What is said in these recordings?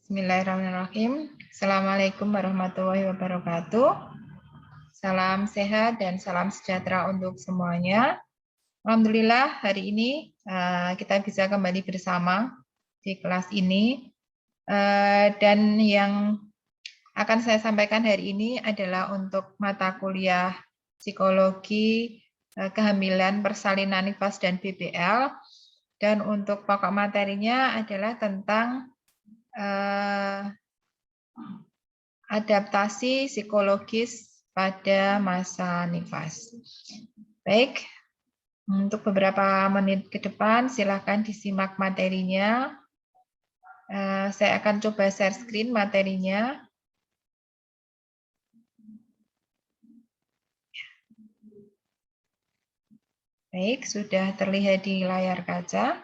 Bismillahirrahmanirrahim. Assalamualaikum warahmatullahi wabarakatuh. Salam sehat dan salam sejahtera untuk semuanya. Alhamdulillah hari ini kita bisa kembali bersama di kelas ini. Dan yang akan saya sampaikan hari ini adalah untuk mata kuliah psikologi kehamilan, persalinan, nifas, dan BBL. Dan untuk pokok materinya adalah tentang adaptasi psikologis pada masa nifas. Baik, untuk beberapa menit ke depan silakan disimak materinya. Saya akan coba share screen materinya. Baik, sudah terlihat di layar kaca.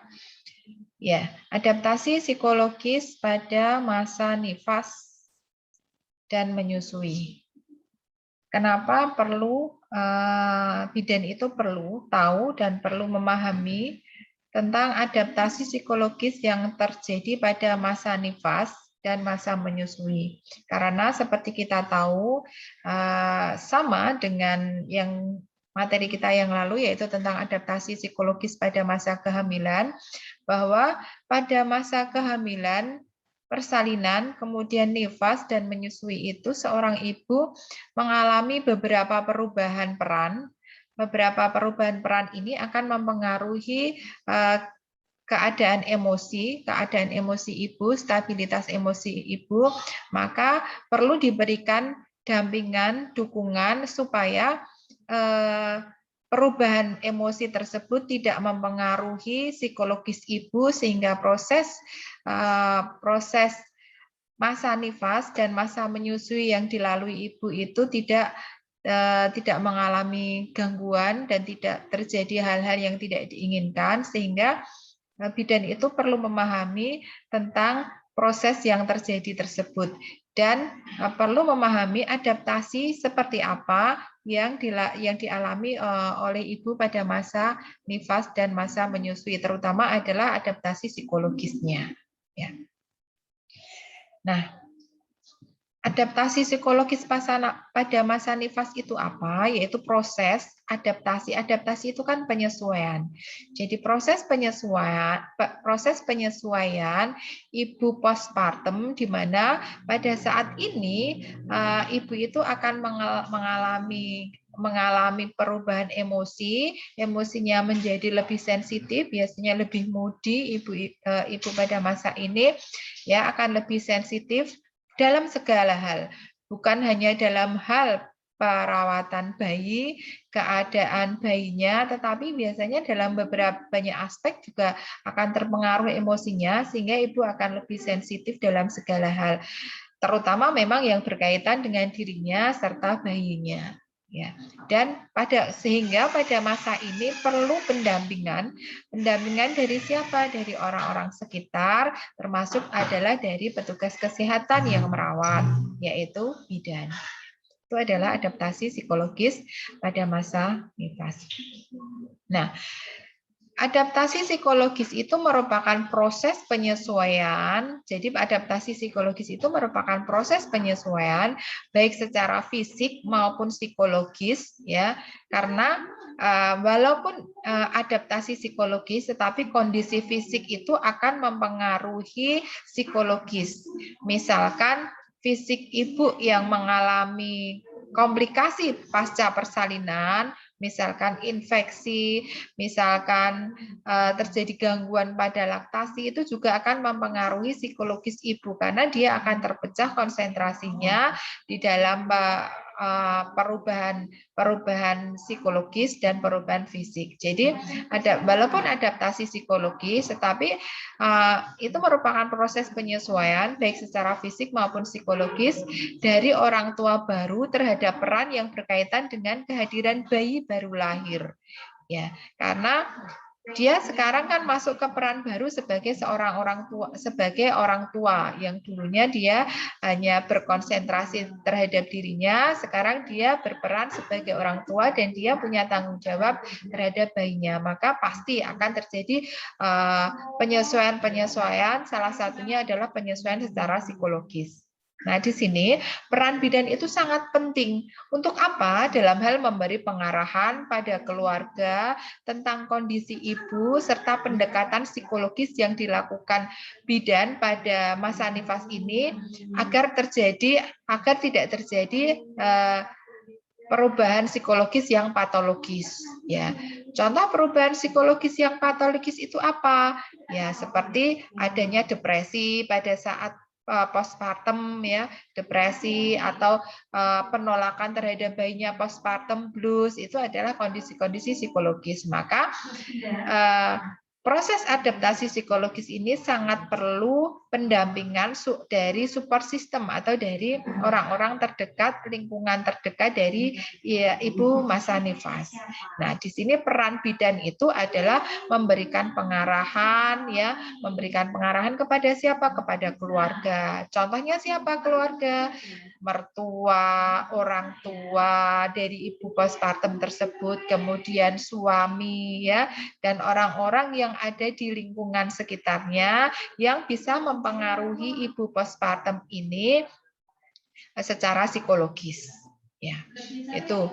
Ya, adaptasi psikologis pada masa nifas dan menyusui. Kenapa perlu bidan itu perlu tahu dan perlu memahami tentang adaptasi psikologis yang terjadi pada masa nifas dan masa menyusui. Karena seperti kita tahu sama dengan yang materi kita yang lalu, yaitu tentang adaptasi psikologis pada masa kehamilan, bahwa pada masa kehamilan, persalinan, kemudian nifas, dan menyusui itu seorang ibu mengalami beberapa perubahan peran. Beberapa perubahan peran ini akan mempengaruhi keadaan emosi ibu, stabilitas emosi ibu, maka perlu diberikan dampingan, dukungan supaya perubahan emosi tersebut tidak mempengaruhi psikologis ibu sehingga proses masa nifas dan masa menyusui yang dilalui ibu itu tidak mengalami gangguan dan tidak terjadi hal-hal yang tidak diinginkan, sehingga bidan itu perlu memahami tentang proses yang terjadi tersebut dan perlu memahami adaptasi seperti apa yang dialami oleh ibu pada masa nifas dan masa menyusui, terutama adalah adaptasi psikologisnya. Ya. Nah, adaptasi psikologis pada masa nifas itu apa? Yaitu proses adaptasi. Adaptasi itu kan penyesuaian. Jadi proses penyesuaian ibu postpartum, di mana pada saat ini ibu itu akan mengalami perubahan emosi, emosinya menjadi lebih sensitif, biasanya lebih moody ibu pada masa ini, ya akan lebih sensitif dalam segala hal, bukan hanya dalam hal perawatan bayi, keadaan bayinya, tetapi biasanya dalam beberapa banyak aspek juga akan terpengaruh emosinya, sehingga ibu akan lebih sensitif dalam segala hal, terutama memang yang berkaitan dengan dirinya serta bayinya. Ya, dan sehingga pada masa ini perlu pendampingan dari siapa? Dari orang-orang sekitar, termasuk adalah dari petugas kesehatan yang merawat, yaitu bidan. Itu adalah adaptasi psikologis pada masa nifas. Nah, adaptasi psikologis itu merupakan proses penyesuaian. Jadi adaptasi psikologis itu merupakan proses penyesuaian baik secara fisik maupun psikologis, ya. Karena walaupun adaptasi psikologis, tetapi kondisi fisik itu akan mempengaruhi psikologis. Misalkan fisik ibu yang mengalami komplikasi pasca persalinan, misalkan infeksi, misalkan terjadi gangguan pada laktasi, itu juga akan mempengaruhi psikologis ibu karena dia akan terpecah konsentrasinya di dalam perubahan psikologis dan perubahan fisik. Jadi walaupun adaptasi psikologis, tetapi itu merupakan proses penyesuaian baik secara fisik maupun psikologis dari orang tua baru terhadap peran yang berkaitan dengan kehadiran bayi baru lahir. Ya, karena dia sekarang kan masuk ke peran baru sebagai sebagai orang tua yang dulunya dia hanya berkonsentrasi terhadap dirinya, sekarang dia berperan sebagai orang tua dan dia punya tanggung jawab terhadap bayinya. Maka pasti akan terjadi penyesuaian-penyesuaian, salah satunya adalah penyesuaian secara psikologis. Nah, di sini peran bidan itu sangat penting. Untuk apa? Dalam hal memberi pengarahan pada keluarga tentang kondisi ibu serta pendekatan psikologis yang dilakukan bidan pada masa nifas ini agar tidak terjadi perubahan psikologis yang patologis. Ya, contoh perubahan psikologis yang patologis itu apa? Ya, seperti adanya depresi pada saat postpartum, ya, depresi atau penolakan terhadap bayinya postpartum blues, itu adalah kondisi-kondisi psikologis. Maka proses adaptasi psikologis ini sangat perlu pendampingan dari support system atau dari orang-orang terdekat, lingkungan terdekat dari ibu masa nifas. Nah, di sini peran bidan itu adalah memberikan pengarahan, ya, memberikan pengarahan kepada siapa? Kepada keluarga. Contohnya siapa keluarga? Mertua, orang tua dari ibu postpartum tersebut, kemudian suami, ya, dan orang-orang yang ada di lingkungan sekitarnya yang bisa mempengaruhi ibu postpartum ini secara psikologis. Ya, itu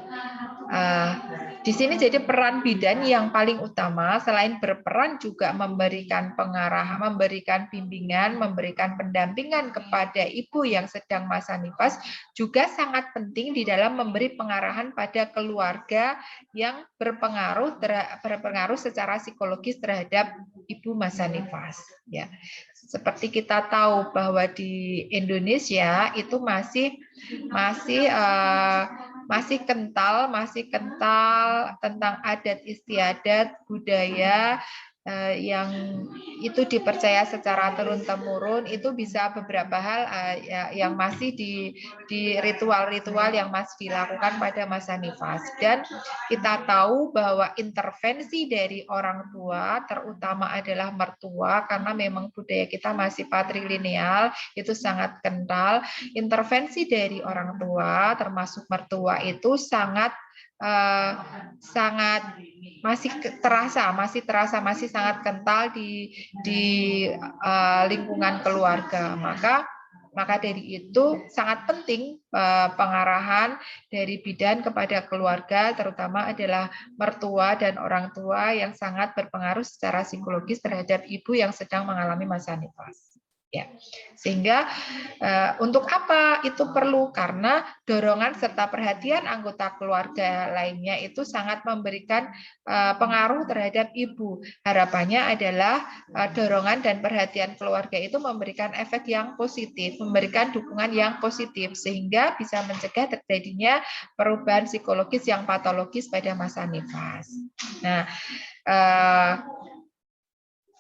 di sini jadi peran bidan yang paling utama selain berperan juga memberikan pengarahan, memberikan bimbingan, memberikan pendampingan kepada ibu yang sedang masa nifas, juga sangat penting di dalam memberi pengarahan pada keluarga yang berpengaruh secara psikologis terhadap ibu masa nifas. Ya, seperti kita tahu bahwa di Indonesia itu masih kental tentang adat istiadat budaya yang itu dipercaya secara turun-temurun. Itu bisa beberapa hal yang masih di ritual-ritual yang masih dilakukan pada masa nifas. Dan kita tahu bahwa intervensi dari orang tua, terutama adalah mertua, karena memang budaya kita masih patrilineal, itu sangat kental. Intervensi dari orang tua, termasuk mertua, itu sangat masih sangat kental di lingkungan keluarga. Maka dari itu sangat penting pengarahan dari bidan kepada keluarga, terutama adalah mertua dan orang tua yang sangat berpengaruh secara psikologis terhadap ibu yang sedang mengalami masa nifas. Ya, sehingga untuk apa itu perlu? Karena dorongan serta perhatian anggota keluarga lainnya itu sangat memberikan pengaruh terhadap ibu. Harapannya adalah dorongan dan perhatian keluarga itu memberikan efek yang positif, memberikan dukungan yang positif, sehingga bisa mencegah terjadinya perubahan psikologis yang patologis pada masa nifas. Nah,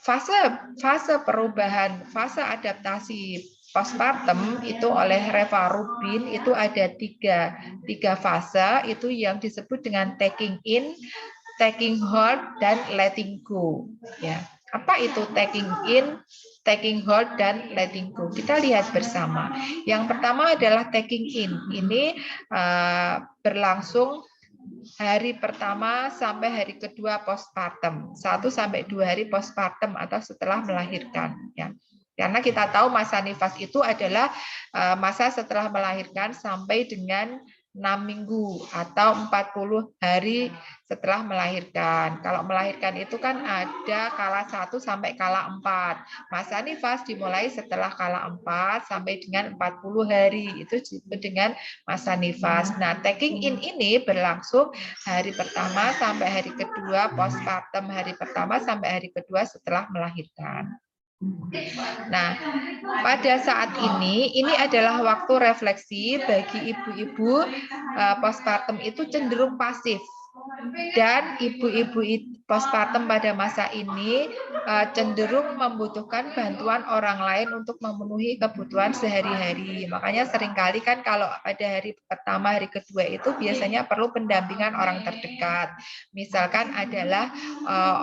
fase perubahan, fase adaptasi postpartum itu oleh Reva Rubin itu ada tiga fase, itu yang disebut dengan taking in, taking hold, dan letting go. Ya, apa itu taking in, taking hold, dan letting go? Kita lihat bersama. Yang pertama adalah taking in. Ini berlangsung hari pertama sampai hari kedua postpartum, 1 sampai 2 hari postpartum atau setelah melahirkan. Ya. Karena kita tahu masa nifas itu adalah masa setelah melahirkan sampai dengan 6 minggu atau 40 hari setelah melahirkan. Kalau melahirkan itu kan ada kala 1 sampai kala 4. Masa nifas dimulai setelah kala 4 sampai dengan 40 hari. Itu disebut dengan masa nifas. Nah, taking in ini berlangsung hari pertama sampai hari kedua postpartum, hari pertama sampai hari kedua setelah melahirkan. Nah, pada saat ini adalah waktu refleksi bagi ibu-ibu postpartum itu cenderung pasif. Dan ibu-ibu postpartum pada masa ini cenderung membutuhkan bantuan orang lain untuk memenuhi kebutuhan sehari-hari. Makanya seringkali kan kalau pada hari pertama, hari kedua itu biasanya perlu pendampingan orang terdekat. Misalkan adalah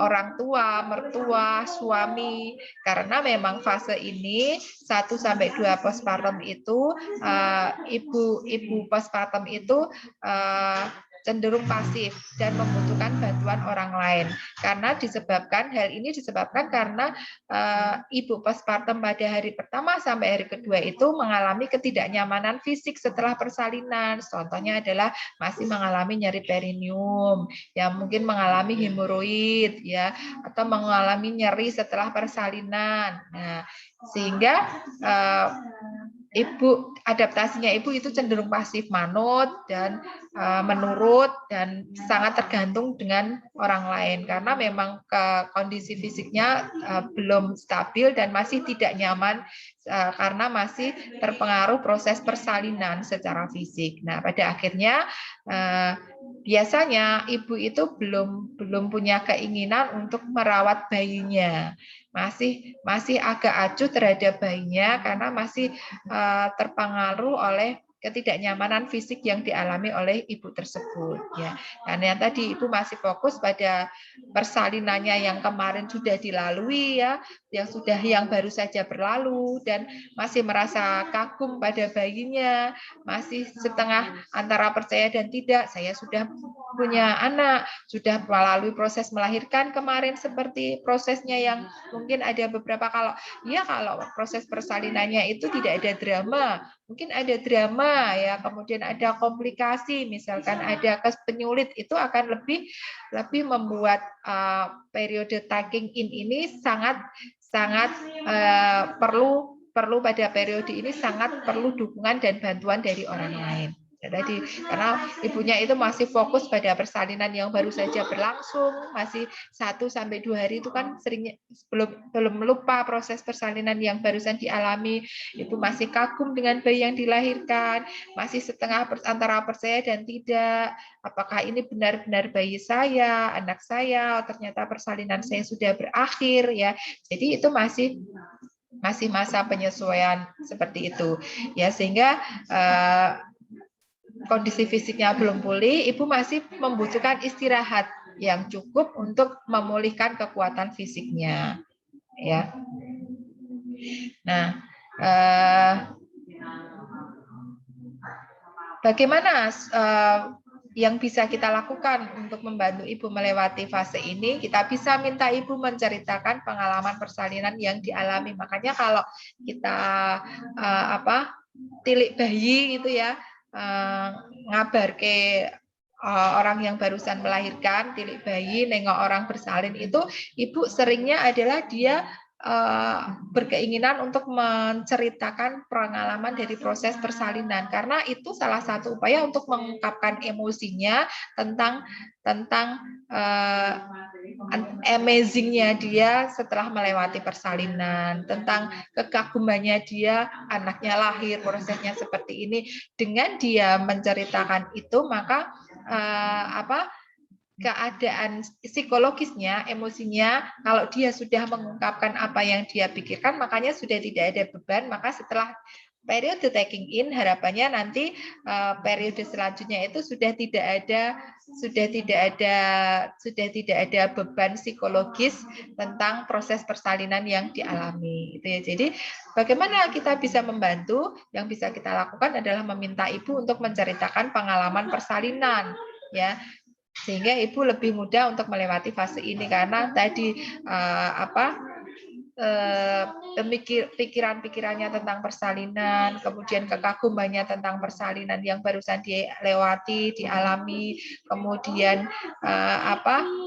orang tua, mertua, suami. Karena memang fase ini 1-2 postpartum itu ibu postpartum itu cenderung pasif dan membutuhkan bantuan orang lain. Karena hal ini disebabkan karena ibu postpartum pada hari pertama sampai hari kedua itu mengalami ketidaknyamanan fisik setelah persalinan. Contohnya adalah masih mengalami nyeri perineum, ya mungkin mengalami hemoroid, ya atau mengalami nyeri setelah persalinan. Nah, sehingga adaptasinya ibu itu cenderung pasif, manut dan menurut dan sangat tergantung dengan orang lain karena memang kondisi fisiknya belum stabil dan masih tidak nyaman karena masih terpengaruh proses persalinan secara fisik. Nah, pada akhirnya biasanya ibu itu belum punya keinginan untuk merawat bayinya. Masih agak acuh terhadap bayinya karena masih terpengaruh oleh ketidaknyamanan fisik yang dialami oleh ibu tersebut, ya. Karena tadi ibu masih fokus pada persalinannya yang kemarin sudah dilalui, ya, yang baru saja berlalu dan masih merasa kagum pada bayinya, masih setengah antara percaya dan tidak. Saya sudah punya anak, sudah melalui proses melahirkan kemarin seperti prosesnya yang mungkin ada beberapa kalau proses persalinannya itu tidak ada drama, mungkin ada drama ya, kemudian ada komplikasi, misalkan ada penyulit, itu akan lebih membuat periode taking in ini sangat perlu pada periode ini sangat perlu dukungan dan bantuan dari orang lain. Tadi karena ibunya itu masih fokus pada persalinan yang baru saja berlangsung, masih 1-2 hari itu kan seringnya belum lupa proses persalinan yang barusan dialami. Ibu masih kagum dengan bayi yang dilahirkan, masih setengah antara percaya dan tidak. Apakah ini benar-benar bayi saya, anak saya? Oh, ternyata persalinan saya sudah berakhir, ya. Jadi itu masih masa penyesuaian seperti itu, ya, sehingga kondisi fisiknya belum pulih, ibu masih membutuhkan istirahat yang cukup untuk memulihkan kekuatan fisiknya, ya. Nah, bagaimana yang bisa kita lakukan untuk membantu ibu melewati fase ini? Kita bisa minta ibu menceritakan pengalaman persalinan yang dialami. Makanya kalau kita tilik bayi itu ya, ngabar ke orang yang barusan melahirkan, tilik bayi, nengok orang bersalin, itu ibu seringnya adalah dia berkeinginan untuk menceritakan pengalaman dari proses persalinan, karena itu salah satu upaya untuk mengungkapkan emosinya tentang amazingnya dia setelah melewati persalinan, tentang kekagumannya dia anaknya lahir, prosesnya seperti ini. Dengan dia menceritakan itu, maka keadaan psikologisnya, emosinya, kalau dia sudah mengungkapkan apa yang dia pikirkan, makanya sudah tidak ada beban. Maka setelah periode taking in, harapannya nanti periode selanjutnya itu sudah tidak ada beban psikologis tentang proses persalinan yang dialami, gitu ya. Jadi bagaimana kita bisa membantu? Yang bisa kita lakukan adalah meminta ibu untuk menceritakan pengalaman persalinan, ya, sehingga ibu lebih mudah untuk melewati fase ini, karena tadi pikiran-pikirannya tentang persalinan, kemudian kekagumannya tentang persalinan yang barusan dilewati, dialami, kemudian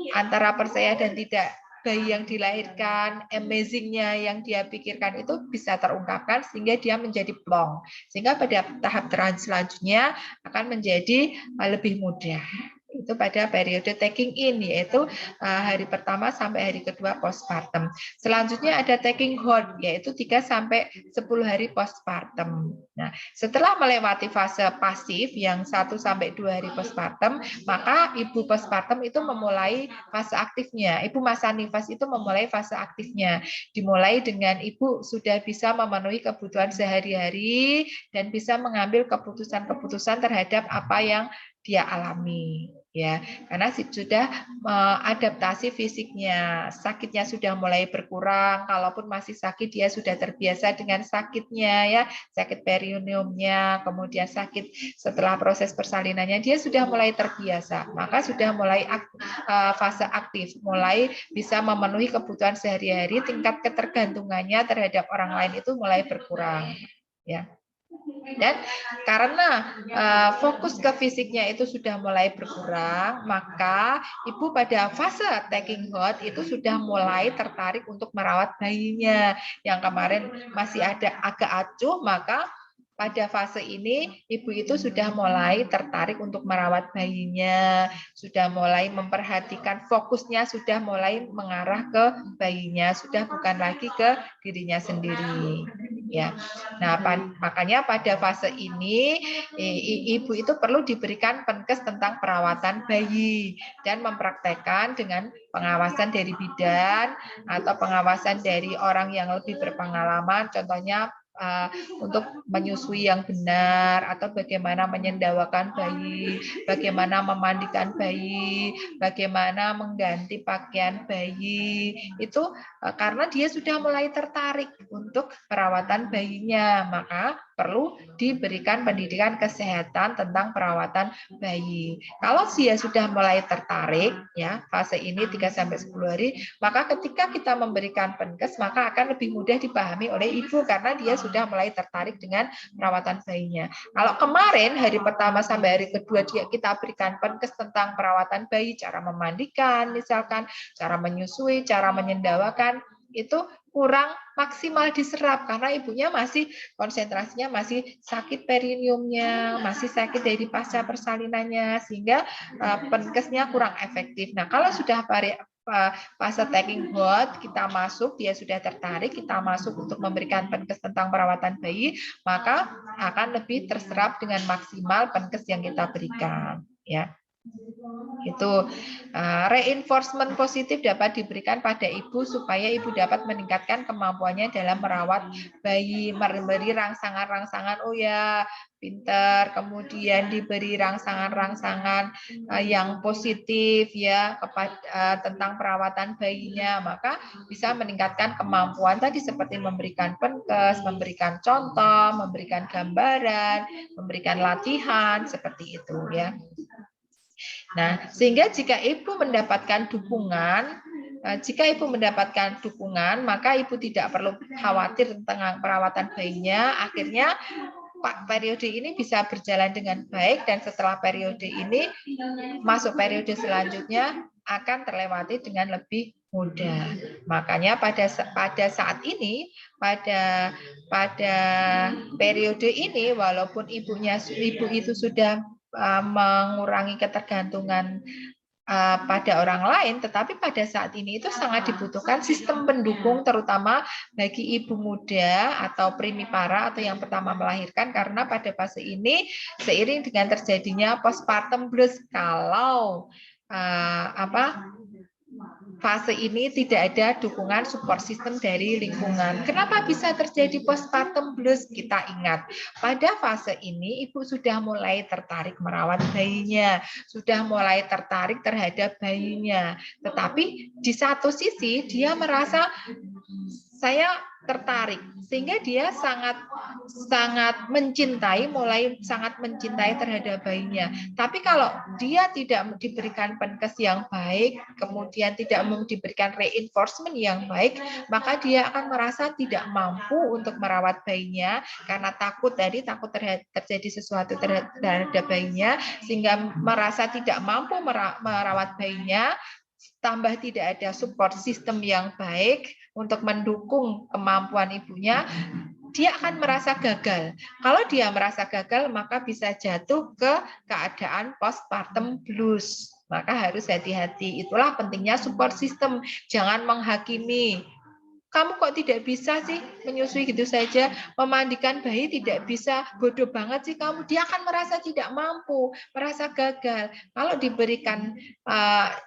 antara percaya dan tidak bayi yang dilahirkan, amazingnya yang dia pikirkan itu bisa terungkapkan sehingga dia menjadi plong, sehingga pada tahap selanjutnya akan menjadi lebih mudah, Itu pada periode taking in, yaitu hari pertama sampai hari kedua postpartum. Selanjutnya ada taking hold, yaitu 3 sampai 10 hari postpartum. Nah, setelah melewati fase pasif yang 1 sampai 2 hari postpartum, maka ibu postpartum itu memulai fase aktifnya. Ibu masa nifas itu memulai fase aktifnya. Dimulai dengan ibu sudah bisa memenuhi kebutuhan sehari-hari dan bisa mengambil keputusan-keputusan terhadap apa yang dia alami, ya, karena sudah adaptasi fisiknya, sakitnya sudah mulai berkurang. Kalaupun masih sakit, dia sudah terbiasa dengan sakitnya, ya, sakit perineumnya, kemudian sakit setelah proses persalinannya, dia sudah mulai terbiasa, maka sudah mulai fase aktif, mulai bisa memenuhi kebutuhan sehari-hari, tingkat ketergantungannya terhadap orang lain itu mulai berkurang, ya. Dan karena fokus ke fisiknya itu sudah mulai berkurang, maka ibu pada fase taking hold itu sudah mulai tertarik untuk merawat bayinya. Yang kemarin masih ada agak acuh, maka pada fase ini ibu itu sudah mulai tertarik untuk merawat bayinya, sudah mulai memperhatikan, fokusnya sudah mulai mengarah ke bayinya, sudah bukan lagi ke dirinya sendiri, ya. Nah, makanya pada fase ini ibu itu perlu diberikan penkes tentang perawatan bayi dan mempraktekkan dengan pengawasan dari bidan atau pengawasan dari orang yang lebih berpengalaman, contohnya untuk menyusui yang benar, atau bagaimana menyendawakan bayi, bagaimana memandikan bayi, bagaimana mengganti pakaian bayi, itu karena dia sudah mulai tertarik untuk perawatan bayinya, maka perlu diberikan pendidikan kesehatan tentang perawatan bayi. Kalau dia sudah mulai tertarik, ya, fase ini 3 sampai 10 hari, maka ketika kita memberikan penkes, maka akan lebih mudah dipahami oleh ibu karena dia sudah mulai tertarik dengan perawatan bayinya. Kalau kemarin hari pertama sampai hari kedua kita berikan penkes tentang perawatan bayi, cara memandikan misalkan, cara menyusui, cara menyendawakan, itu kurang maksimal diserap karena ibunya masih konsentrasinya masih sakit perineumnya, masih sakit dari pasca persalinannya, sehingga penkesnya kurang efektif. Nah, kalau sudah fase taking hold, kita masuk, dia sudah tertarik, kita masuk untuk memberikan penkes tentang perawatan bayi, maka akan lebih terserap dengan maksimal penkes yang kita berikan, ya. Itu reinforcement positif dapat diberikan pada ibu supaya ibu dapat meningkatkan kemampuannya dalam merawat bayi, memberi rangsangan-rangsangan, oh ya pinter, kemudian diberi rangsangan-rangsangan yang positif, ya, tentang perawatan bayinya, maka bisa meningkatkan kemampuan tadi seperti memberikan penkes, memberikan contoh, memberikan gambaran, memberikan latihan seperti itu, ya. Nah, sehingga jika ibu mendapatkan dukungan, maka ibu tidak perlu khawatir tentang perawatan bayinya. Akhirnya periode ini bisa berjalan dengan baik, dan setelah periode ini masuk periode selanjutnya akan terlewati dengan lebih mudah. Makanya pada saat ini, pada periode ini, walaupun ibu itu sudah mengurangi ketergantungan pada orang lain, tetapi pada saat ini itu sangat dibutuhkan sistem pendukung, terutama bagi ibu muda atau primipara atau yang pertama melahirkan, karena pada fase ini seiring dengan terjadinya postpartum blues, kalau fase ini tidak ada dukungan support system dari lingkungan. Kenapa bisa terjadi postpartum blues? Kita ingat, pada fase ini ibu sudah mulai tertarik merawat bayinya, sudah mulai tertarik terhadap bayinya. Tetapi di satu sisi dia merasa saya tertarik, sehingga dia sangat mencintai, mulai sangat mencintai terhadap bayinya. Tapi kalau dia tidak diberikan penkes yang baik, kemudian tidak diberikan reinforcement yang baik, maka dia akan merasa tidak mampu untuk merawat bayinya karena takut terjadi sesuatu terhadap bayinya, sehingga merasa tidak mampu merawat bayinya, tambah tidak ada support system yang baik untuk mendukung kemampuan ibunya, dia akan merasa gagal. Kalau dia merasa gagal, maka bisa jatuh ke keadaan postpartum blues. Maka harus hati-hati. Itulah pentingnya support system. Jangan menghakimi. Kamu kok tidak bisa sih menyusui gitu saja, memandikan bayi tidak bisa, bodoh banget sih kamu. Dia akan merasa tidak mampu, merasa gagal. Kalau diberikan,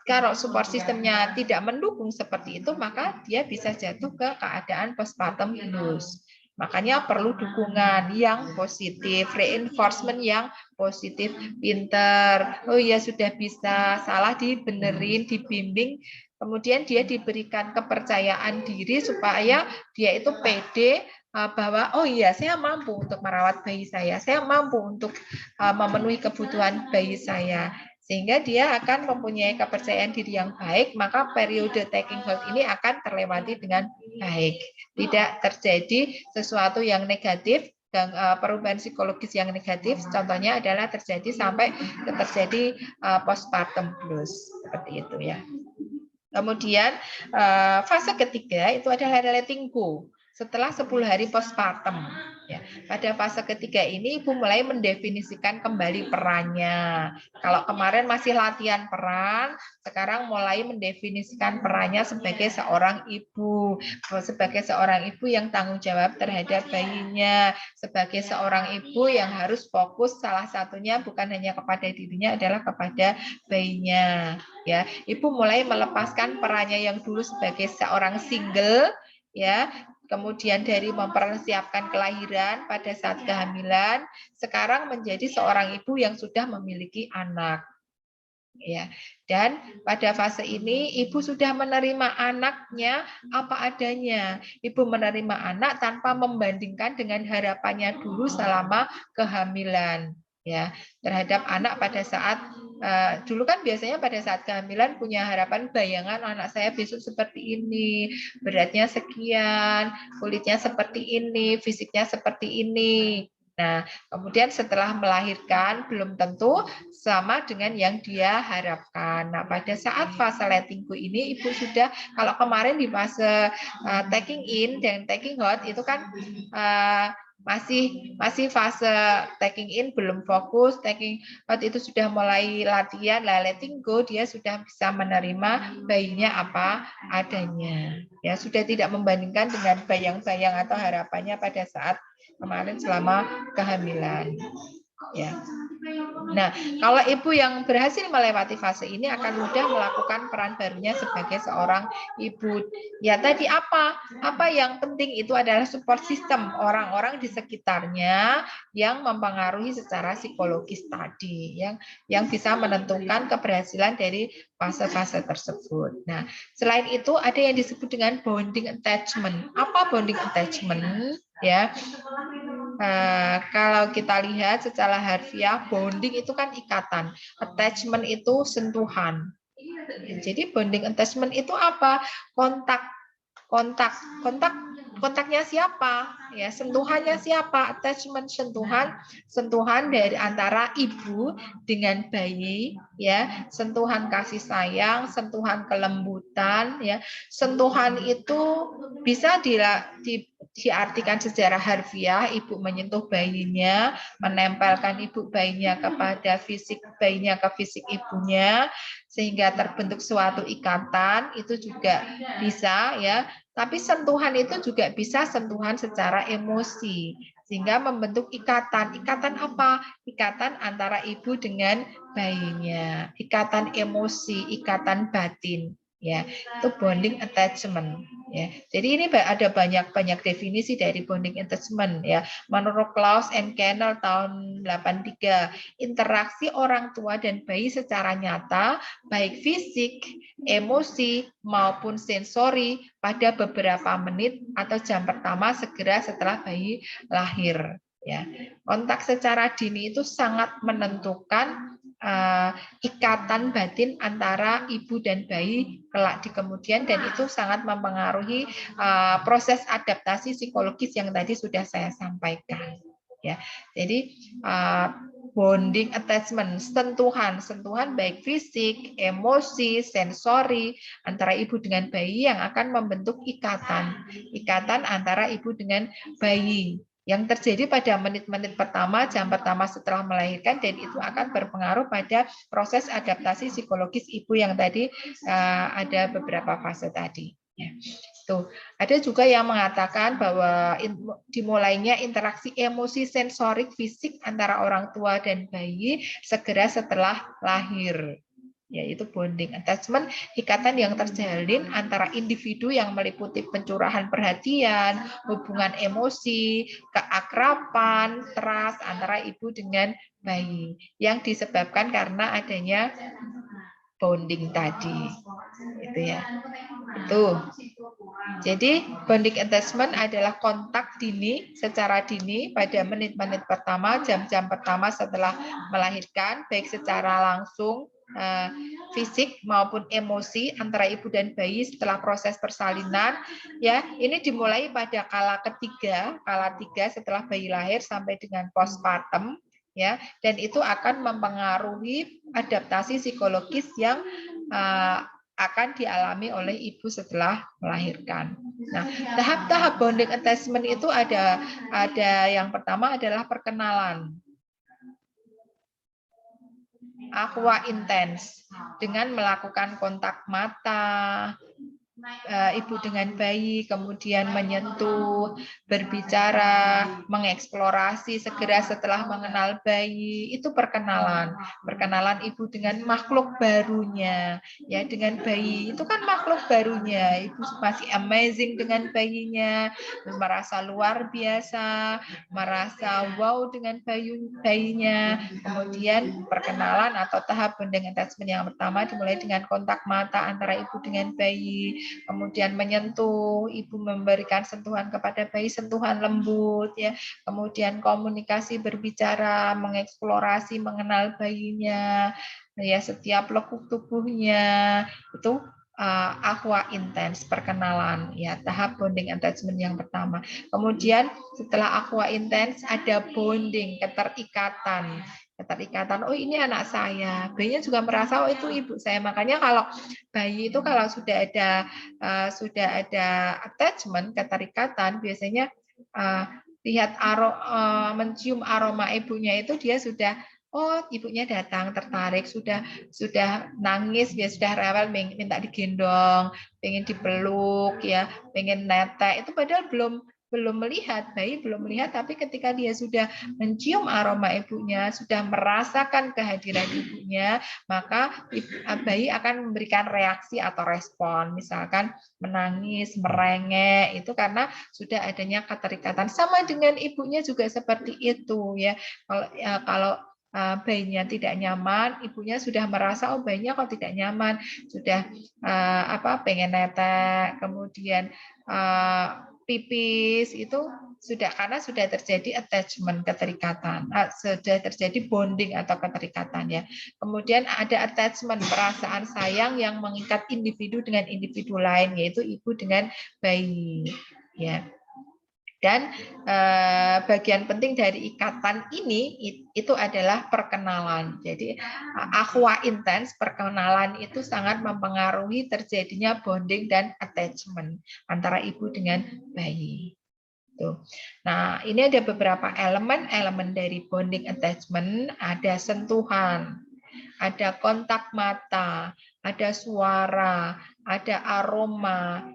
kalau support sistemnya tidak mendukung seperti itu, maka dia bisa jatuh ke keadaan postpartum blues. Makanya perlu dukungan yang positif, reinforcement yang positif, pinter, oh ya sudah bisa, salah dibenerin, dibimbing. Kemudian dia diberikan kepercayaan diri supaya dia itu pede bahwa oh iya saya mampu untuk merawat bayi saya mampu untuk memenuhi kebutuhan bayi saya. Sehingga dia akan mempunyai kepercayaan diri yang baik, maka periode taking hold ini akan terlewati dengan baik. Tidak terjadi sesuatu yang negatif dan perubahan psikologis yang negatif, contohnya adalah terjadi sampai terjadi postpartum blues seperti itu ya. Kemudian fase ketiga itu adalah letting go setelah 10 hari postpartum. Ya, pada fase ketiga ini ibu mulai mendefinisikan kembali perannya. Kalau kemarin masih latihan peran, sekarang mulai mendefinisikan perannya sebagai seorang ibu, sebagai seorang ibu yang tanggung jawab terhadap bayinya, sebagai seorang ibu yang harus fokus salah satunya bukan hanya kepada dirinya adalah kepada bayinya. Ya, ibu mulai melepaskan perannya yang dulu sebagai seorang single, ya, kemudian dari mempersiapkan kelahiran pada saat kehamilan, sekarang menjadi seorang ibu yang sudah memiliki anak. Ya, dan pada fase ini ibu sudah menerima anaknya apa adanya. Ibu menerima anak tanpa membandingkan dengan harapannya dulu selama kehamilan. Ya, terhadap anak pada saat dulu kan biasanya pada saat kehamilan punya harapan bayangan anak saya besok seperti ini, beratnya sekian, kulitnya seperti ini, fisiknya seperti ini. Nah, kemudian setelah melahirkan belum tentu sama dengan yang dia harapkan. Nah, pada saat fase letting go ini ibu sudah, kalau kemarin di fase taking in dan taking out itu kan masih fase taking in belum fokus, taking out itu sudah mulai latihan, lah letting go dia sudah bisa menerima bayinya apa adanya. Ya, sudah tidak membandingkan dengan bayang-bayang atau harapannya pada saat kemarin selama kehamilan. Ya. Nah, kalau ibu yang berhasil melewati fase ini akan mudah melakukan peran barunya sebagai seorang ibu. Ya tadi apa yang penting itu adalah support system, orang-orang di sekitarnya yang mempengaruhi secara psikologis tadi, yang bisa menentukan keberhasilan dari fase-fase tersebut. Nah, selain itu ada yang disebut dengan bonding attachment. Apa bonding attachment? Ya, kalau kita lihat secara harfiah, bonding itu kan ikatan, attachment itu sentuhan. Jadi bonding attachment itu apa? Kontaknya siapa? Ya, sentuhannya siapa? Attachment sentuhan dari antara ibu dengan bayi, ya, sentuhan kasih sayang, sentuhan kelembutan, ya. Sentuhan itu bisa diartikan secara harfiah, ibu menyentuh bayinya, menempelkan ibu bayinya kepada fisik bayinya ke fisik ibunya, sehingga terbentuk suatu ikatan, itu juga bisa ya. Tapi sentuhan itu juga bisa sentuhan secara emosi, sehingga membentuk ikatan. Ikatan apa? Ikatan antara ibu dengan bayinya, ikatan emosi, ikatan batin. Ya, itu bonding attachment. Ya, jadi ini ada banyak definisi dari bonding attachment. Ya, menurut Klaus and Kennel tahun 83, interaksi orang tua dan bayi secara nyata, baik fisik, emosi maupun sensori pada beberapa menit atau jam pertama segera setelah bayi lahir. Ya, kontak secara dini itu sangat menentukan ikatan batin antara ibu dan bayi kelak di kemudian, dan itu sangat mempengaruhi proses adaptasi psikologis yang tadi sudah saya sampaikan. Ya, jadi bonding attachment, sentuhan baik fisik, emosi, sensori antara ibu dengan bayi yang akan membentuk ikatan antara ibu dengan bayi yang terjadi pada menit-menit pertama, jam pertama setelah melahirkan, dan itu akan berpengaruh pada proses adaptasi psikologis ibu yang tadi ada beberapa fase tadi. Ya. Tuh, ada juga yang mengatakan bahwa dimulainya interaksi emosi sensorik fisik antara orang tua dan bayi segera setelah lahir, yaitu bonding attachment, ikatan yang terjalin antara individu yang meliputi pencurahan perhatian, hubungan emosi, keakraban, trust antara ibu dengan bayi yang disebabkan karena adanya bonding tadi. Itu ya. Itu. Jadi bonding attachment adalah kontak dini secara dini pada menit-menit pertama, jam-jam pertama setelah melahirkan, baik secara langsung fisik maupun emosi antara ibu dan bayi setelah proses persalinan. Ya, ini dimulai pada kala tiga setelah bayi lahir sampai dengan postpartum. Ya, dan itu akan mempengaruhi adaptasi psikologis yang akan dialami oleh ibu setelah melahirkan. Nah, tahap-tahap bonding attachment itu ada yang pertama adalah perkenalan. Aqua intens dengan melakukan kontak mata ibu dengan bayi, kemudian menyentuh, berbicara, mengeksplorasi segera setelah mengenal bayi, itu perkenalan ibu dengan makhluk barunya, ya, dengan bayi itu kan makhluk barunya, ibu masih amazing dengan bayinya, merasa luar biasa, merasa wow dengan bayinya. Kemudian perkenalan atau tahap bonding attachment yang pertama dimulai dengan kontak mata antara ibu dengan bayi, kemudian menyentuh, ibu memberikan sentuhan kepada bayi, sentuhan lembut, ya, kemudian komunikasi, berbicara, mengeksplorasi, mengenal bayinya, ya, setiap lekuk tubuhnya, itu aqua intens, perkenalan, ya, tahap bonding attachment yang pertama. Kemudian setelah aqua intens ada bonding, keterikatan, oh ini anak saya, bayinya juga merasa oh itu ibu saya. Makanya kalau bayi itu kalau sudah ada attachment, keterikatan, biasanya lihat mencium aroma ibunya itu dia sudah oh ibunya datang, tertarik, sudah nangis, dia sudah rewel, minta digendong, pengen dipeluk, ya, pengen netek, itu padahal belum melihat, bayi belum melihat, tapi ketika dia sudah mencium aroma ibunya, sudah merasakan kehadiran ibunya, maka bayi akan memberikan reaksi atau respon, misalkan menangis, merengek, itu karena sudah adanya keterikatan. Sama dengan ibunya juga seperti itu, ya. Kalau bayinya tidak nyaman, ibunya sudah merasa oh bayinya kok tidak nyaman, sudah pengen netek, kemudian pipis, itu karena sudah terjadi attachment, keterikatan, sudah terjadi bonding atau keterikatan, ya. Kemudian ada attachment, perasaan sayang yang mengikat individu dengan individu lain, yaitu ibu dengan bayi, ya. Dan bagian penting dari ikatan ini itu adalah perkenalan. Jadi aqua intens, perkenalan itu sangat mempengaruhi terjadinya bonding dan attachment antara ibu dengan bayi. Tuh. Nah, ini ada beberapa elemen dari bonding attachment, ada sentuhan, ada kontak mata, ada suara, ada aroma,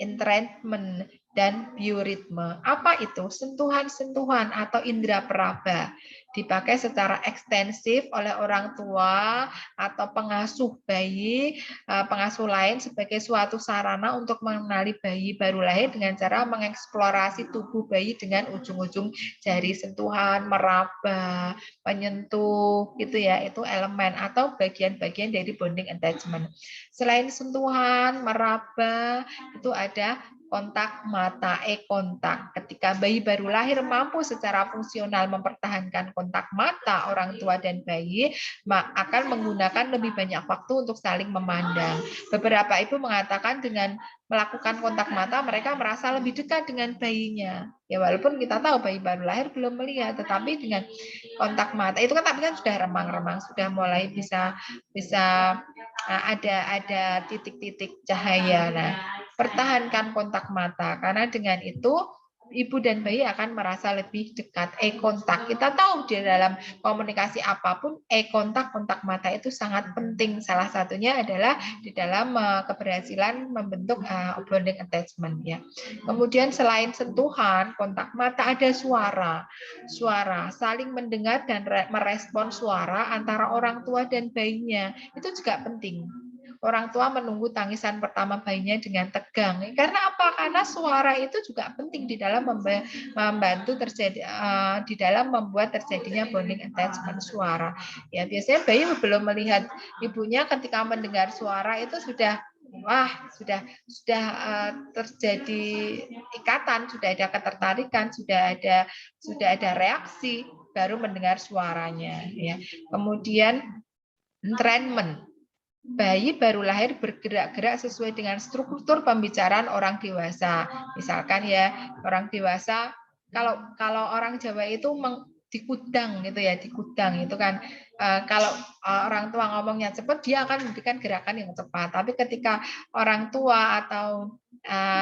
entrancement, dan bioritme. Apa itu? Sentuhan-sentuhan atau indera peraba dipakai secara ekstensif oleh orang tua atau pengasuh bayi, pengasuh lain sebagai suatu sarana untuk mengenali bayi baru lahir dengan cara mengeksplorasi tubuh bayi dengan ujung-ujung jari, sentuhan, meraba, menyentuh, gitu ya. Itu elemen atau bagian-bagian dari bonding attachment. Selain sentuhan, meraba, itu ada kontak mata, eye kontak. Ketika bayi baru lahir mampu secara fungsional mempertahankan kontak mata orang tua dan bayi, akan menggunakan lebih banyak waktu untuk saling memandang. Beberapa ibu mengatakan dengan melakukan kontak mata mereka merasa lebih dekat dengan bayinya. Ya walaupun kita tahu bayi baru lahir belum melihat, tetapi dengan kontak mata itu kan tapi kan sudah remang-remang, sudah mulai bisa ada titik-titik cahaya. Nah, pertahankan kontak mata karena dengan itu ibu dan bayi akan merasa lebih dekat. Eye kontak, kita tahu di dalam komunikasi apapun kontak mata itu sangat penting. Salah satunya adalah di dalam keberhasilan membentuk bonding attachment ya. Kemudian selain sentuhan, kontak mata ada suara, saling mendengar dan merespon suara antara orang tua dan bayinya itu juga penting. Orang tua menunggu tangisan pertama bayinya dengan tegang. Karena apa? Karena suara itu juga penting di dalam membantu terjadi di dalam membuat terjadinya bonding attachment suara. Ya biasanya bayi belum melihat ibunya, ketika mendengar suara itu sudah terjadi ikatan, sudah ada ketertarikan, sudah ada reaksi baru mendengar suaranya. Ya. Kemudian entrainment. Bayi baru lahir bergerak-gerak sesuai dengan struktur pembicaraan orang dewasa. Misalkan ya, orang dewasa kalau orang Jawa itu dikudang gitu ya, dikudang itu kan kalau orang tua ngomongnya cepat dia akan memberikan gerakan yang cepat. Tapi ketika orang tua atau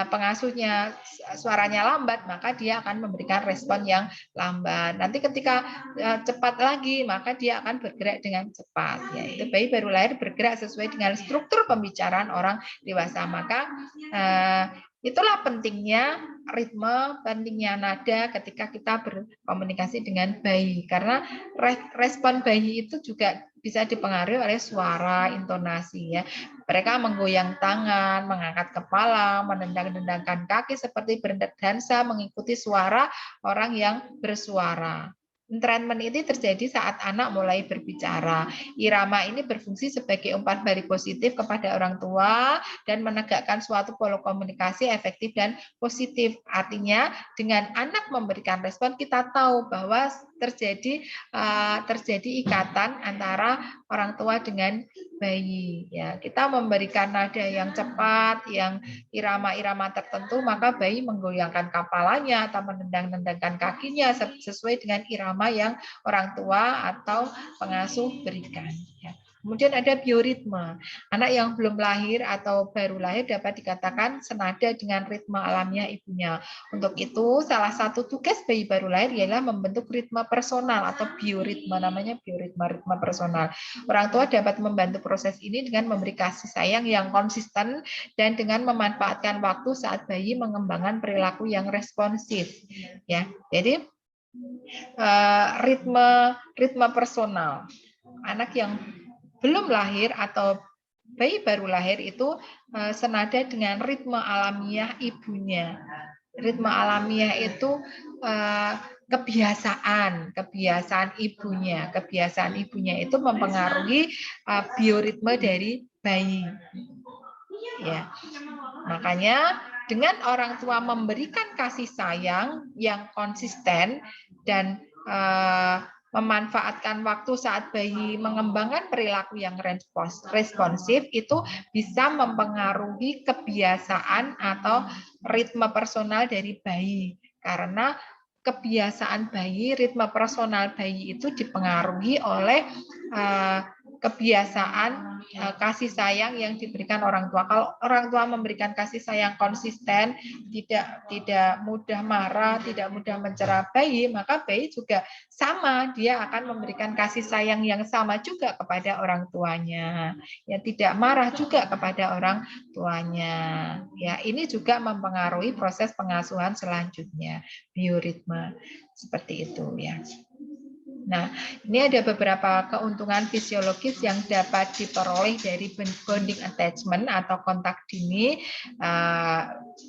pengasuhnya suaranya lambat, maka dia akan memberikan respon yang lambat. Nanti ketika cepat lagi, maka dia akan bergerak dengan cepat. Yaitu bayi baru lahir bergerak sesuai dengan struktur pembicaraan orang dewasa. Maka itulah pentingnya ritme, pentingnya nada ketika kita berkomunikasi dengan bayi. Karena respon bayi itu juga bisa dipengaruhi oleh suara, intonasi ya. Mereka menggoyang tangan, mengangkat kepala, menendang-nendangkan kaki seperti berdansa mengikuti suara orang yang bersuara. Entrainment ini terjadi saat anak mulai berbicara. Irama ini berfungsi sebagai umpan balik positif kepada orang tua dan menegakkan suatu pola komunikasi efektif dan positif. Artinya dengan anak memberikan respon, kita tahu bahwa terjadi ikatan antara orang tua dengan bayi. Ya, kita memberikan nada yang cepat, yang irama-irama tertentu, maka bayi menggoyangkan kepalanya atau menendang-nendangkan kakinya sesuai dengan irama yang orang tua atau pengasuh berikan. Ya. Kemudian ada bioritme. Anak yang belum lahir atau baru lahir dapat dikatakan senada dengan ritme alamiah ibunya. Untuk itu, salah satu tugas bayi baru lahir ialah membentuk ritme personal atau bioritme, namanya bioritme personal. Orang tua dapat membantu proses ini dengan memberi kasih sayang yang konsisten dan dengan memanfaatkan waktu saat bayi mengembangkan perilaku yang responsif. Ya, jadi ritme personal. Anak yang belum lahir atau bayi baru lahir itu senada dengan ritme alamiah ibunya. Ritme alamiah itu kebiasaan ibunya. Kebiasaan ibunya itu mempengaruhi bioritme dari bayi. Ya. Makanya dengan orang tua memberikan kasih sayang yang konsisten dan memanfaatkan waktu saat bayi mengembangkan perilaku yang responsif itu bisa mempengaruhi kebiasaan atau ritme personal dari bayi. Karena kebiasaan bayi, ritme personal bayi itu dipengaruhi oleh kebiasaan kasih sayang yang diberikan orang tua. Kalau orang tua memberikan kasih sayang konsisten, tidak mudah marah, tidak mudah mencela bayi, maka bayi juga sama, dia akan memberikan kasih sayang yang sama juga kepada orang tuanya. Ya, tidak marah juga kepada orang tuanya. Ya, ini juga mempengaruhi proses pengasuhan selanjutnya, bioritme seperti itu ya. Nah, ini ada beberapa keuntungan fisiologis yang dapat diperoleh dari bonding attachment atau kontak dini.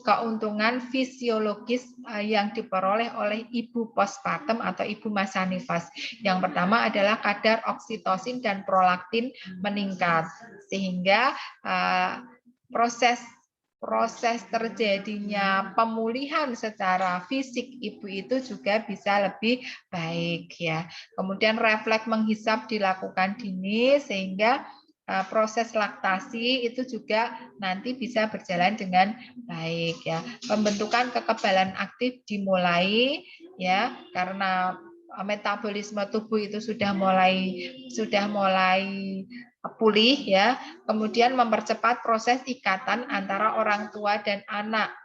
Keuntungan fisiologis yang diperoleh oleh ibu postpartum atau ibu masa nifas. Yang pertama adalah kadar oksitosin dan prolaktin meningkat, sehingga proses proses terjadinya pemulihan secara fisik ibu itu juga bisa lebih baik ya. Kemudian refleks menghisap dilakukan dini sehingga proses laktasi itu juga nanti bisa berjalan dengan baik ya. Pembentukan kekebalan aktif dimulai ya karena metabolisme tubuh itu sudah mulai pulih ya. Kemudian mempercepat proses ikatan antara orang tua dan anak.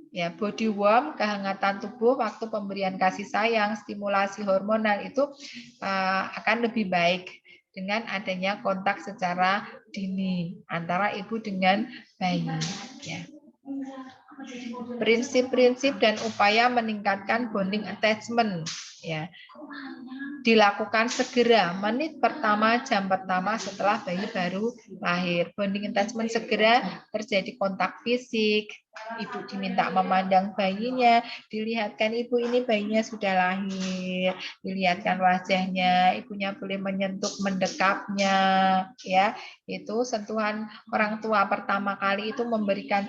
Ya, body warm, kehangatan tubuh waktu pemberian kasih sayang, stimulasi hormonal itu akan lebih baik dengan adanya kontak secara dini antara ibu dengan bayi. Ya. Prinsip-prinsip dan upaya meningkatkan bonding attachment ya dilakukan segera menit pertama, jam pertama setelah bayi baru lahir. Bonding attachment segera terjadi kontak fisik, ibu diminta memandang bayinya, dilihatkan ibu ini bayinya sudah lahir, dilihatkan wajahnya, ibunya boleh menyentuh, mendekapnya, ya. Itu sentuhan orang tua pertama kali itu memberikan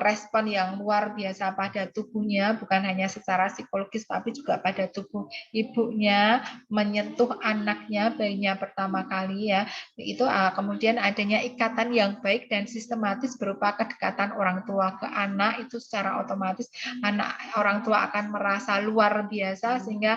respon yang luar biasa pada tubuhnya, bukan hanya secara psikologis tapi juga pada tubuh ibunya, menyentuh anaknya, bayinya pertama kali ya, itu kemudian adanya ikatan yang baik dan sistematis berupa kedekatan orang tua ke anak, itu secara otomatis orang tua akan merasa luar biasa sehingga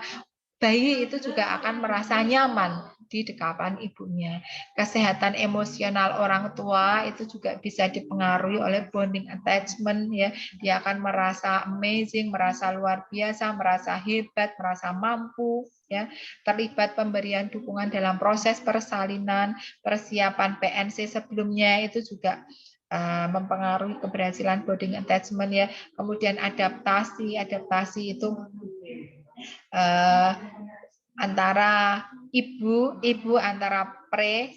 bayi itu juga akan merasa nyaman di dekapan ibunya. Kesehatan emosional orang tua itu juga bisa dipengaruhi oleh bonding attachment ya. Dia akan merasa amazing, merasa luar biasa, merasa hebat, merasa mampu ya. Terlibat pemberian dukungan dalam proses persalinan, persiapan PNC sebelumnya itu juga mempengaruhi keberhasilan bonding attachment ya. Kemudian adaptasi itu antara ibu antara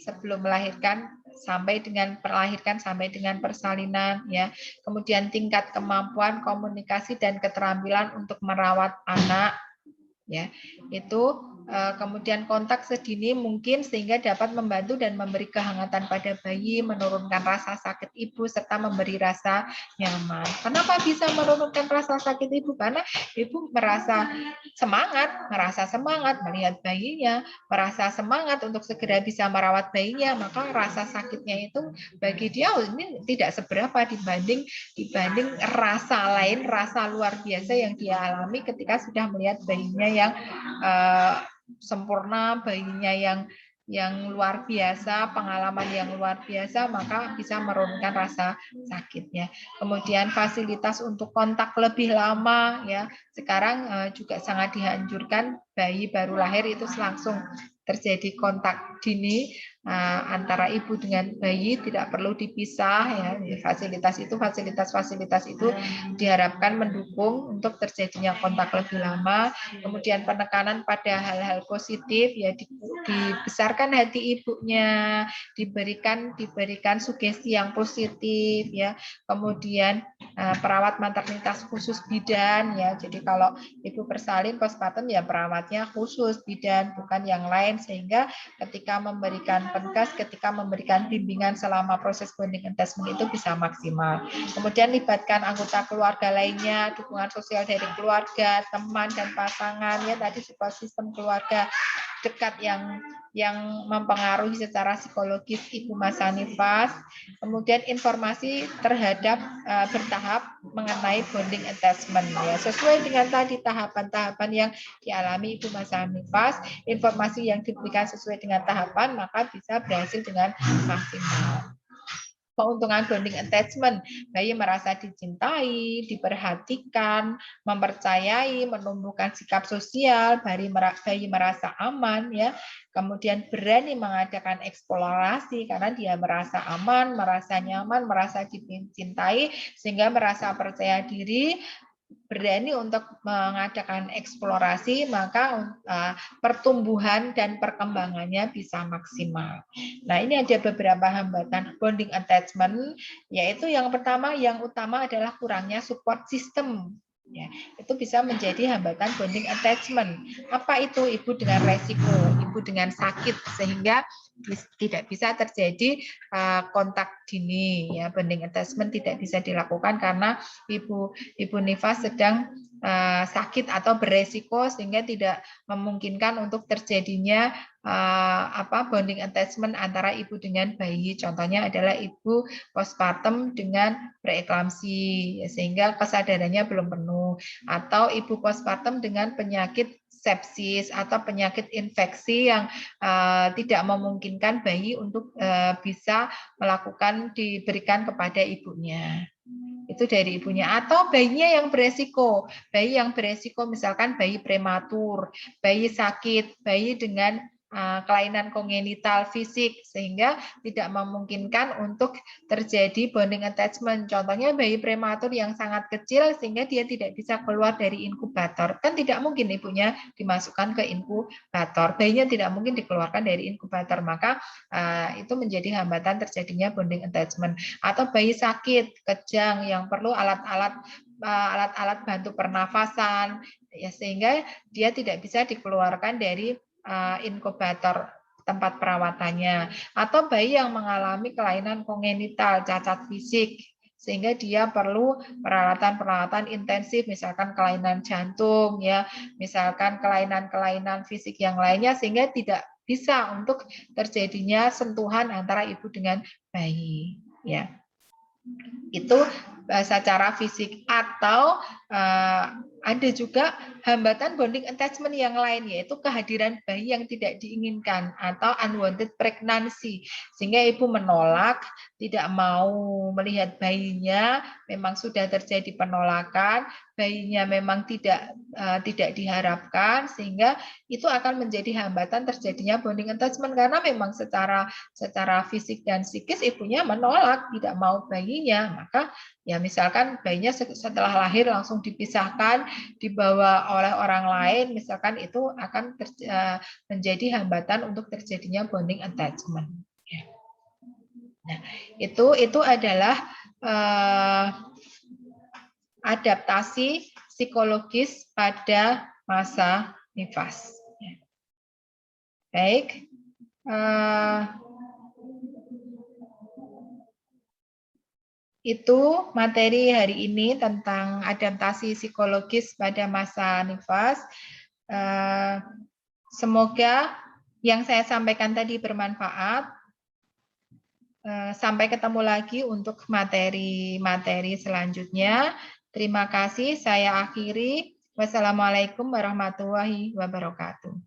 sebelum melahirkan sampai dengan persalinan ya. Kemudian tingkat kemampuan komunikasi dan keterampilan untuk merawat anak ya. Itu kemudian kontak sedini mungkin sehingga dapat membantu dan memberi kehangatan pada bayi, menurunkan rasa sakit ibu serta memberi rasa nyaman. Kenapa bisa menurunkan rasa sakit ibu? Karena ibu merasa semangat melihat bayinya, merasa semangat untuk segera bisa merawat bayinya, maka rasa sakitnya itu bagi dia ini tidak seberapa dibanding rasa lain, rasa luar biasa yang dia alami ketika sudah melihat bayinya yang sempurna, bayinya yang luar biasa, pengalaman yang luar biasa, maka bisa menurunkan rasa sakitnya. Kemudian fasilitas untuk kontak lebih lama ya. Sekarang juga sangat dianjurkan bayi baru lahir itu langsung terjadi kontak dini antara ibu dengan bayi, tidak perlu dipisah ya. Fasilitas itu diharapkan mendukung untuk terjadinya kontak lebih lama. Kemudian penekanan pada hal-hal positif ya, dibesarkan hati ibunya, diberikan sugesti yang positif ya. Kemudian perawat maternitas khusus bidan ya. Jadi kalau ibu bersalin postpartum ya perawatnya khusus bidan, bukan yang lain, sehingga ketika memberikan penkes, ketika memberikan bimbingan selama proses bonding attachment itu bisa maksimal. Kemudian libatkan anggota keluarga lainnya, dukungan sosial dari keluarga, teman dan pasangan ya, tadi support sistem keluarga dekat yang mempengaruhi secara psikologis ibu masa nifas. Kemudian informasi terhadap bertahap mengenai bonding attachment ya, sesuai dengan tadi tahapan-tahapan yang dialami ibu masa nifas, informasi yang diberikan sesuai dengan tahapan maka bisa berhasil dengan maksimal. Keuntungan bonding attachment, bayi merasa dicintai, diperhatikan, mempercayai, menumbuhkan sikap sosial, bayi merasa aman ya. Kemudian berani mengadakan eksplorasi karena dia merasa aman, merasa nyaman, merasa dicintai sehingga merasa percaya diri, berani untuk mengadakan eksplorasi, maka pertumbuhan dan perkembangannya bisa maksimal. Nah, ini ada beberapa hambatan bonding attachment, yaitu yang pertama, yang utama adalah kurangnya support system Ya, itu bisa menjadi hambatan bonding attachment. Apa itu? Ibu dengan resiko, ibu dengan sakit, sehingga tidak bisa terjadi kontak dini. Ya, bonding attachment tidak bisa dilakukan karena ibu nifas sedang sakit atau beresiko, sehingga tidak memungkinkan untuk terjadinya bonding attachment antara ibu dengan bayi. Contohnya adalah ibu postpartum dengan preeklamsi, sehingga kesadarannya belum penuh, atau ibu postpartum dengan penyakit sepsis atau penyakit infeksi yang tidak memungkinkan bayi untuk bisa diberikan kepada ibunya. Itu dari ibunya. Atau bayinya yang beresiko. Bayi yang beresiko misalkan bayi prematur, bayi sakit, bayi dengan kelainan kongenital fisik, sehingga tidak memungkinkan untuk terjadi bonding attachment. Contohnya bayi prematur yang sangat kecil sehingga dia tidak bisa keluar dari inkubator. Kan tidak mungkin ibunya dimasukkan ke inkubator. Bayinya tidak mungkin dikeluarkan dari inkubator. Maka itu menjadi hambatan terjadinya bonding attachment. Atau bayi sakit, kejang yang perlu alat-alat bantu pernafasan, ya, sehingga dia tidak bisa dikeluarkan dari inkubator tempat perawatannya, atau bayi yang mengalami kelainan kongenital, cacat fisik, sehingga dia perlu peralatan-peralatan intensif, misalkan kelainan jantung, ya, misalkan kelainan-kelainan fisik yang lainnya, sehingga tidak bisa untuk terjadinya sentuhan antara ibu dengan bayi, ya. Itu secara fisik. Atau ada juga hambatan bonding attachment yang lain, yaitu kehadiran bayi yang tidak diinginkan atau unwanted pregnancy, sehingga ibu menolak, tidak mau melihat bayinya, memang sudah terjadi penolakan, bayinya memang tidak diharapkan, sehingga itu akan menjadi hambatan terjadinya bonding attachment, karena memang secara fisik dan psikis ibunya menolak, tidak mau bayinya. Maka ya misalkan bayinya setelah lahir langsung dipisahkan, dibawa oleh orang lain, misalkan, itu akan menjadi hambatan untuk terjadinya bonding attachment. Nah, itu adalah adaptasi psikologis pada masa nifas. Baik. Itu materi hari ini tentang adaptasi psikologis pada masa nifas. Semoga yang saya sampaikan tadi bermanfaat. Sampai ketemu lagi untuk materi-materi selanjutnya. Terima kasih, saya akhiri. Wassalamualaikum warahmatullahi wabarakatuh.